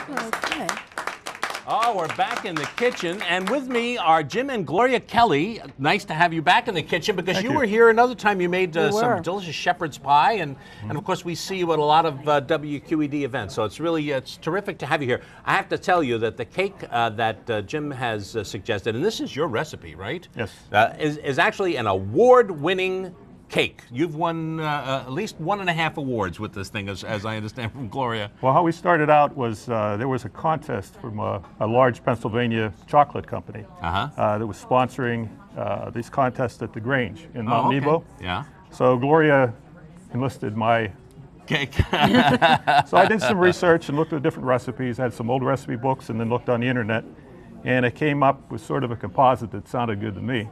Okay. Oh, we're back in the kitchen, and with me are Jim and Gloria Kelly. Nice to have you back in the kitchen because you were here another time. You made some delicious shepherd's pie, and of course we see you at a lot of WQED events. So it's terrific to have you here. I have to tell you that the cake that Jim has suggested, and this is your recipe, right? Yes. Is actually an award-winning cake. You've won at least 1.5 awards with this thing, as I understand from Gloria. Well, how we started out was there was a contest from a large Pennsylvania chocolate company that was sponsoring these contests at the Grange in Mount Nebo. Yeah. So Gloria enlisted my cake. So I did some research and looked at different recipes, had some old recipe books, and then looked on the internet, and it came up with sort of a composite that sounded good to me.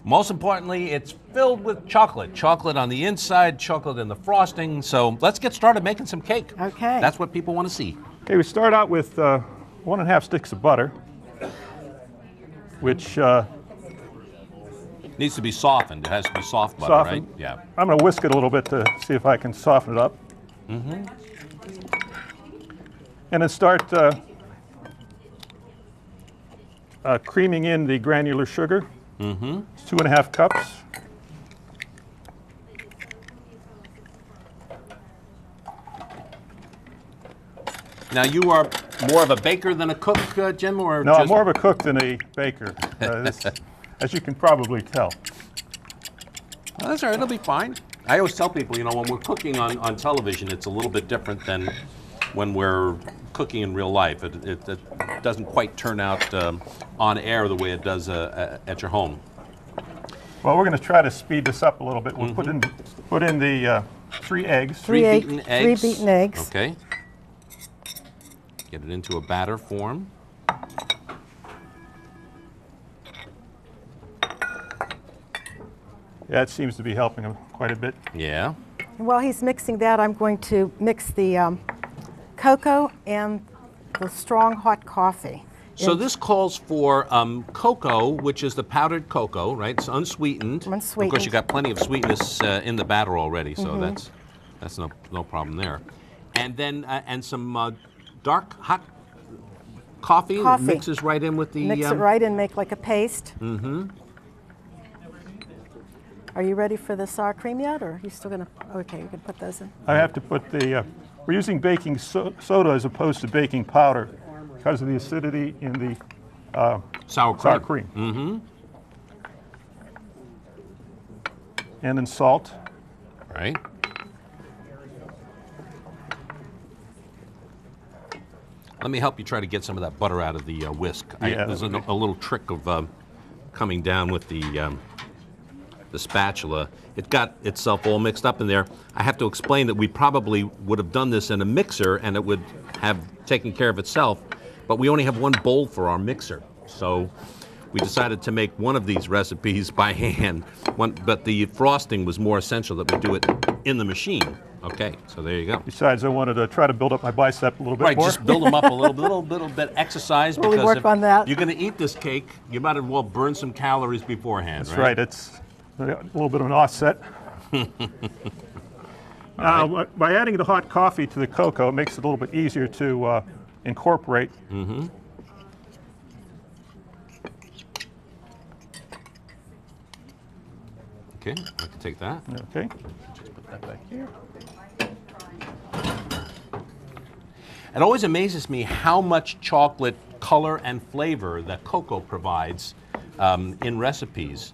Most importantly, it's filled with chocolate. Chocolate on the inside, chocolate in the frosting. So let's get started making some cake. Okay. That's what people want to see. Okay, we start out with 1.5 sticks of butter, which needs to be softened. It has to be soft butter, softened. right? Yeah. I'm going to whisk it a little bit to see if I can soften it up. And then start creaming in the granular sugar. It's 2.5 cups. Now you are more of a baker than a cook, Jim, or no? I'm more of a cook than a baker, as you can probably tell. Well, that's all right. It'll be fine. I always tell people, you know, when we're cooking on television, it's a little bit different than when we're cooking in real life. It doesn't quite turn out on air the way it does at your home. Well, we're going to try to speed this up a little bit. We'll put in the 3 eggs. Three beaten eggs. 3 beaten eggs. Okay. Get it into a batter form. Yeah, it seems to be helping him quite a bit. Yeah. While he's mixing that, I'm going to mix the cocoa and the strong hot coffee. So this calls for cocoa, which is the powdered cocoa, right? It's unsweetened. Unsweetened. Of course, you got plenty of sweetness in the batter already, so that's no problem there. And then and some dark hot coffee. Mixes right in with the. Mix it right in, make like a paste. Are you ready for the sour cream yet, or are you still gonna? Okay, you can put those in. I have to put the. We're using baking soda as opposed to baking powder, because of the acidity in the sour cream. And then salt. Right. Let me help you try to get some of that butter out of the whisk. There's a little trick of coming down with the spatula. It got itself all mixed up in there. I have to explain that we probably would have done this in a mixer and it would have taken care of itself, but we only have one bowl for our mixer. So we decided to make one of these recipes by hand, but the frosting was more essential that we do it in the machine. Okay, so there you go. Besides, I wanted to try to build up my bicep a little bit more. Right, just build them up a little bit exercise, Really because work on that. you're going to eat this cake, you might as well burn some calories beforehand. That's right. It's a little bit of an offset. Now, by adding the hot coffee to the cocoa, it makes it a little bit easier to incorporate. Okay, I can take that. Okay. Just put that back here. It always amazes me how much chocolate color and flavor that cocoa provides in recipes.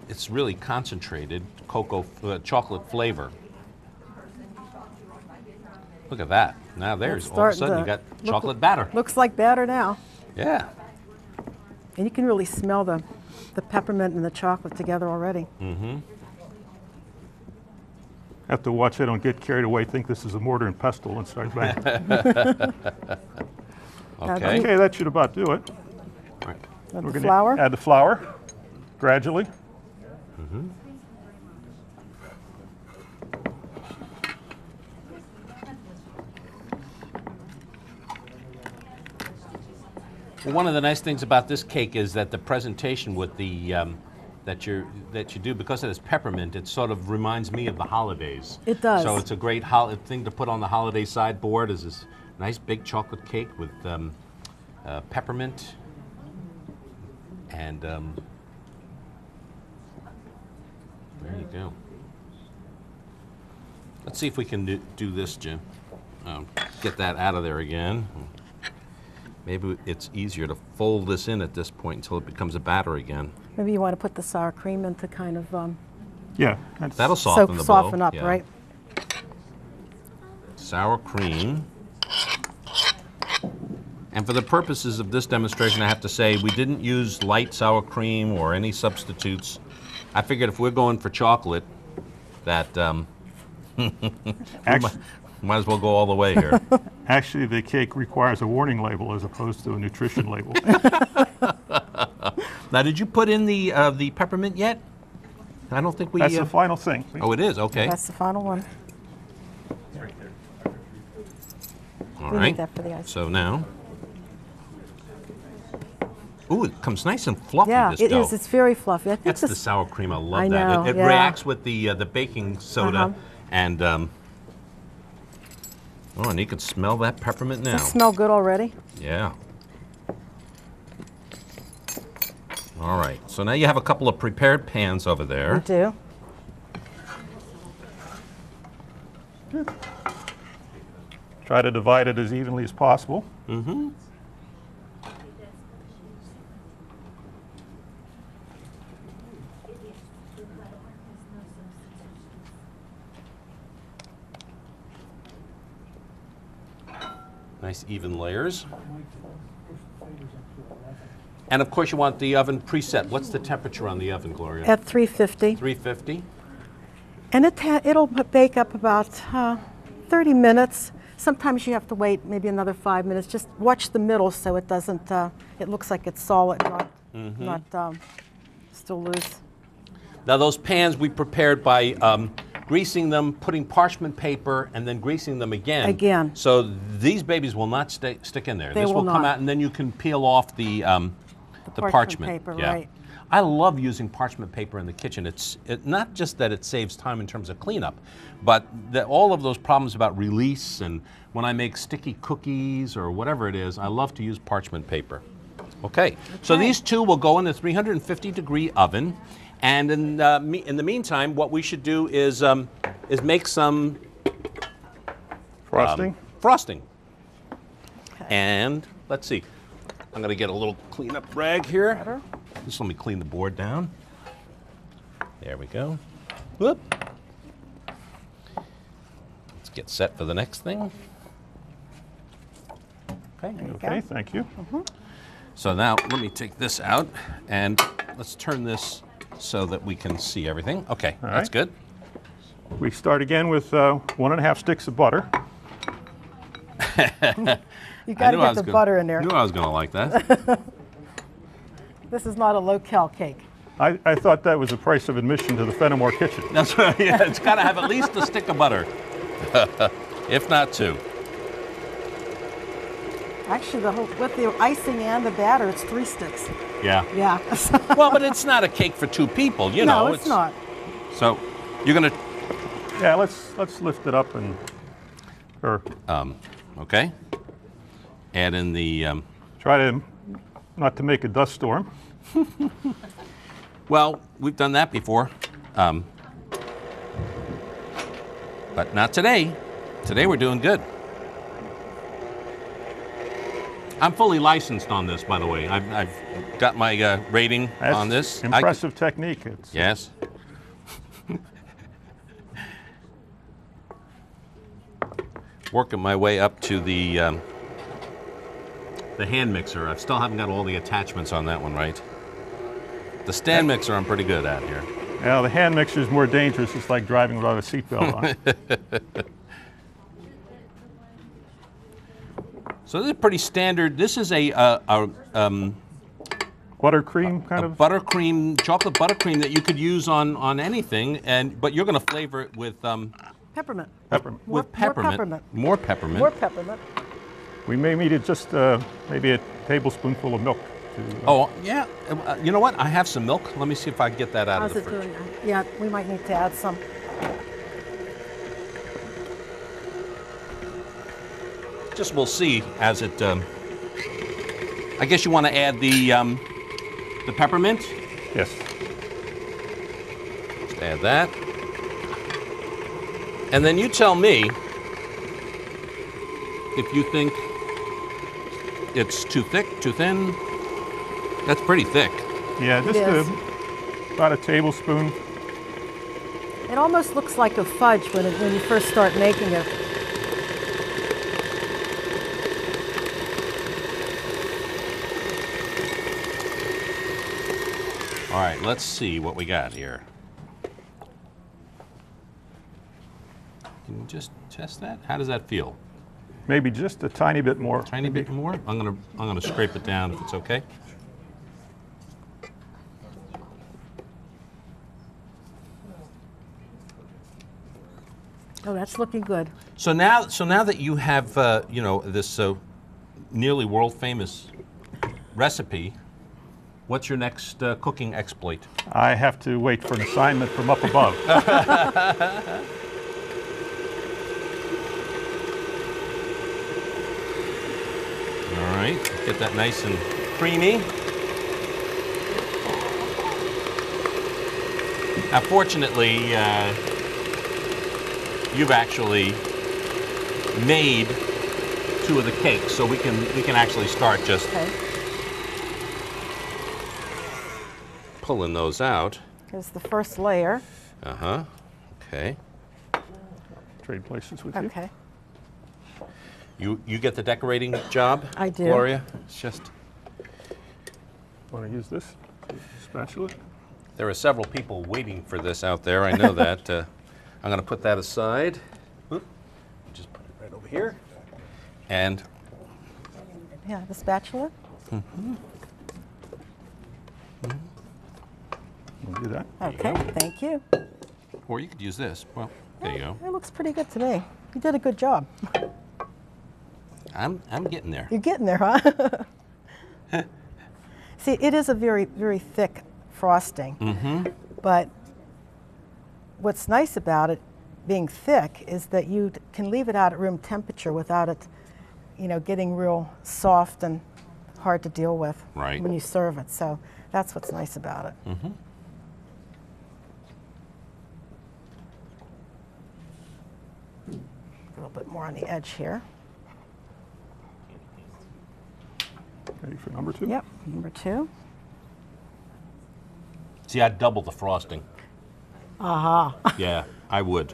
It's really concentrated cocoa chocolate flavor. Look at that. Now there's all of a sudden you got chocolate batter. Looks like batter now. Yeah. And you can really smell the peppermint and the chocolate together already. Have to watch I don't get carried away, think this is a mortar and pestle and start banging. Okay, that should about do it. All right. Add We're the going flour. to add the flour gradually. Well, one of the nice things about this cake is that the presentation with the that you do, because it is peppermint, it sort of reminds me of the holidays. It does. So it's a great thing to put on the holiday sideboard. Is this Nice big chocolate cake with peppermint and there you go. Let's see if we can do this, Jim. Get that out of there again. Maybe it's easier to fold this in at this point until it becomes a batter again. Maybe you want to put the sour cream in to kind of Yeah. That'll soften the soften bowl. up, Yeah. right? Sour cream. And for the purposes of this demonstration, I have to say we didn't use light sour cream or any substitutes. I figured if we're going for chocolate, that might as well go all the way here. Actually, the cake requires a warning label as opposed to a nutrition label. Now, did you put in the peppermint yet? I don't think we. That's the final thing. Oh, it is. Okay. That's the final one. All We right. need that for the ice. So now. Ooh, it comes nice and fluffy. Yeah, this it dough. is. It's very fluffy. I think That's this, the sour cream. I love I that. know, It yeah. reacts with the baking soda, Uh-huh. and oh, and you can smell that peppermint now. Does it smell good already? Yeah. All right. So now you have a couple of prepared pans over We there. do. Try to divide it as evenly as possible. Mm-hmm. Nice even layers. And of course you want the oven preset. What's the temperature on the oven, Gloria? At 350. 350? And it'll bake up about 30 minutes. Sometimes you have to wait maybe another 5 minutes. Just watch the middle so it doesn't, it looks like it's solid, not still loose. Now those pans we prepared by greasing them, putting parchment paper, and then greasing them again. Again. So these babies will not stick in there. They This will come not. out, and then you can peel off the parchment paper, yeah. right. I love using parchment paper in the kitchen. It's not just that it saves time in terms of cleanup, but all of those problems about release, and when I make sticky cookies or whatever it is, I love to use parchment paper. Okay, so these two will go in the 350-degree oven. And in the meantime, what we should do is make some Frosting. frosting. And let's see, I'm going to get a little cleanup rag here. Better. Just let me clean the board down. There we go. Whoop. Let's get set for the next thing. Okay. Okay, thank you. So now let me take this out and let's turn this so that we can see everything. Okay, All that's right. good. We start again with 1.5 sticks of butter. You got to get the butter in there. I knew I was going to like that. This is not a low-cal cake. I thought that was the price of admission to the Fenimore kitchen. That's right. Yeah, it's got to have at least a stick of butter, if not two. Actually, with the icing and the batter, it's 3 sticks. Yeah. Yeah. Well, but it's not a cake for 2 people, you know. No, it's not. So you're going to, Yeah, let's lift it up and, or okay, add in the, try to not to make a dust storm. well, we've done that before, but not today. Today we're doing good. I'm fully licensed on this, by the way. I've got my rating That's on this. impressive technique. It's, Yes. Working my way up to the hand mixer. I still haven't got all the attachments on that one right. The stand mixer I'm pretty good at here. Yeah, the hand mixer is more dangerous. It's like driving without a seatbelt on. So this is pretty standard. This is a Buttercream kind of? buttercream, chocolate buttercream that you could use on anything, but you're going to flavor it with Peppermint. Peppermint. with peppermint. More peppermint. More peppermint. More peppermint. We may need it just maybe a tablespoonful of milk. Oh, yeah. You know what? I have some milk. Let me see if I can get that out How's of the it fridge. doing? Yeah, we might need to add some. just we'll see as it. I guess you want to add the peppermint. Yes. Just add that, and then you tell me if you think it's too thick, too thin. That's pretty thick. Yeah, just about a tablespoon. It almost looks like a fudge when you first start making it. All right, let's see what we got here. Can you just test that? How does that feel? Maybe just a tiny bit more. Tiny bit more? I'm gonna scrape it down if it's okay. Oh, that's looking good. So now that you have you know, this nearly world famous recipe, what's your next cooking exploit? I have to wait for an assignment from up above. All right, get that nice and creamy. Now, fortunately, you've actually made 2 of the cakes, so we can actually start just pulling those out. Here's the first layer. Uh-huh. Okay. Trade places with you. Okay. You get the decorating job? I do. Gloria? It's just... Want to use this spatula? There are several people waiting for this out there. I know that. I'm going to put that aside. Whoop. Just put it right over here. And... Yeah, the spatula. Mm-hmm. We'll do that. Okay, thank you. Or you could use this. Well, there you go. It looks pretty good to me. You did a good job. I'm getting there. You're getting there, huh? See, it is a very, very thick frosting. Mm-hmm. But what's nice about it being thick is that you can leave it out at room temperature without it, you know, getting real soft and hard to deal with when you serve it. So that's what's nice about it. Mm-hmm. A little bit more on the edge here. Ready for number 2? Yep, number 2. See, I'd double the frosting. Aha. Yeah, I would.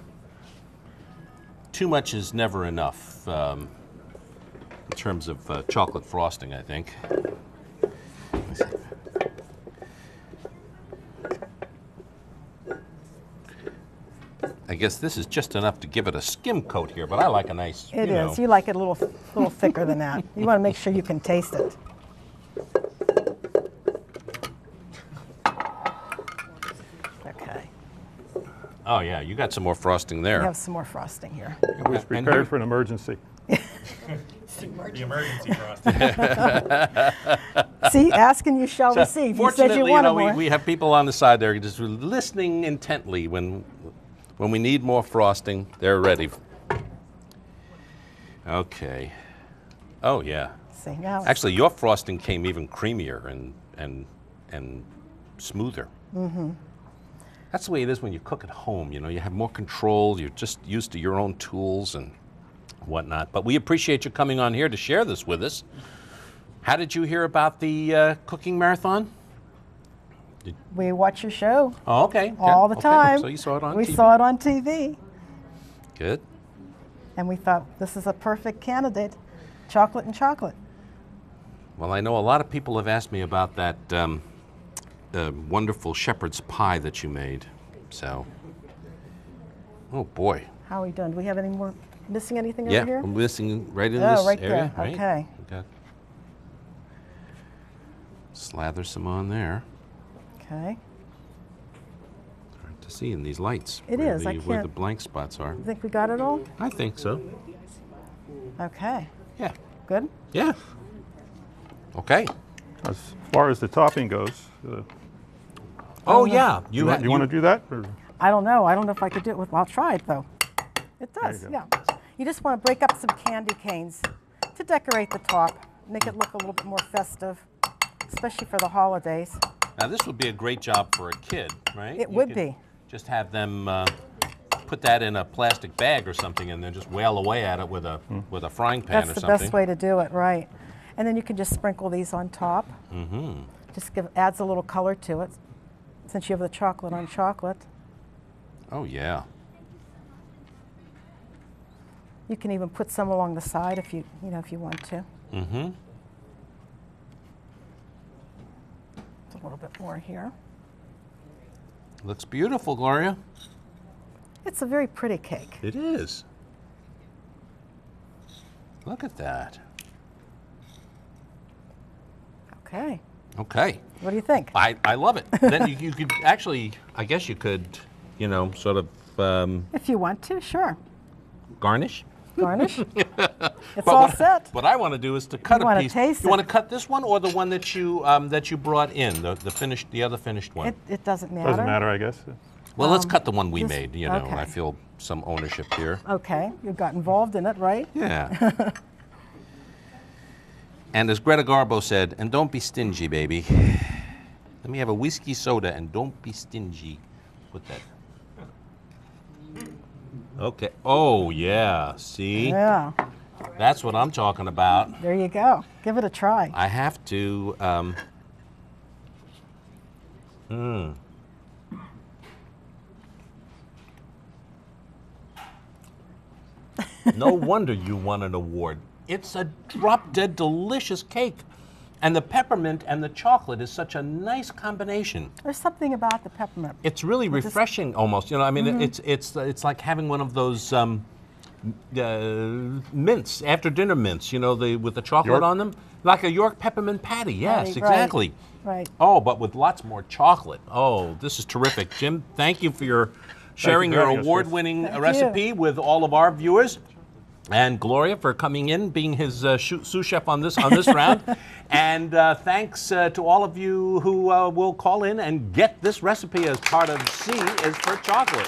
Too much is never enough in terms of chocolate frosting, I think. I guess this is just enough to give it a skim coat here, but I like a nice, It is. You like it a little thicker than that. You want to make sure you can taste it. Okay. Oh yeah, you got some more frosting there. We have some more frosting here. I was prepared for an emergency. The emergency frosting. See, ask and you shall receive. You said you wanted more. We have people on the side there just listening intently. When we need more frosting, they're ready. Okay. Oh yeah. See, now actually, your frosting came even creamier and smoother. Mm-hmm. That's the way it is when you cook at home. You know, you have more control. You're just used to your own tools and whatnot. But we appreciate you coming on here to share this with us. How did you hear about the cooking marathon? we watch your show. Oh, okay. All the time. So you saw it on TV? We saw it on TV. Good. And we thought, this is a perfect candidate. Chocolate and chocolate. Well, I know a lot of people have asked me about that wonderful shepherd's pie that you made. So, oh boy. How are we doing? Do we have any more, missing anything Yeah, over here? I'm missing right in Oh, this right area. there. Right? Okay. We got slather some on there. Okay. Hard to see in these lights. It where is. The, I where the can't- blank spots are. You think we got it all? I think so. Okay. Yeah. Good? Yeah. Okay. As far as the topping goes, Oh yeah. you want to do that? Or? I don't know. I don't know if I could do it with, I'll try it though. It does, you yeah. You just want to break up some candy canes To decorate the top, make it look a little bit more festive, especially for the holidays. Now this would be a great job for a kid, right? It would be. Just have them put that in a plastic bag or something and then just whale away at it with a frying pan or That's the something. best way to do it, right. And then you can just sprinkle these on top. Mm-hmm. Just adds a little color to it, since you have the chocolate on chocolate. Oh yeah. You can even put some along the side if you want to. Mm-hmm. A little bit more here. Looks beautiful, Gloria. It's a very pretty cake. It is. Look at that. Okay. Okay. What do you think? I love it. Then you could actually, I guess you could, sort of If you want to, sure. garnish. Garnish. It's all set. What I want to do is to cut You a wanna piece. taste You want it. to cut this one or the one that you brought in, the other finished one? It doesn't matter. Doesn't matter, I guess. Well, let's cut the one we just- made. okay. I feel some ownership here. Okay, you got involved in it, right? Yeah. And as Greta Garbo said, and don't be stingy, baby. Let me have a whiskey soda and don't be stingy. Put that. Okay. Oh, yeah. See? Yeah. That's what I'm talking about. There you go. Give it a try. I have to. No wonder you won an award. It's a drop-dead delicious cake. And the peppermint and the chocolate is such a nice combination. There's something about the peppermint. It's really refreshing almost. It's like having one of those mints, after dinner mints, with the chocolate York? on them. Like a York peppermint patty, yes, Patty, exactly. Right. Oh, but with lots more chocolate. Oh, this is terrific. Jim, thank you for sharing for your having us, Chris. award-winning Thank recipe with all of our viewers. And Gloria for coming in, being his sous chef on this round. And thanks to all of you who will call in and get this recipe as part of C is for Chocolate.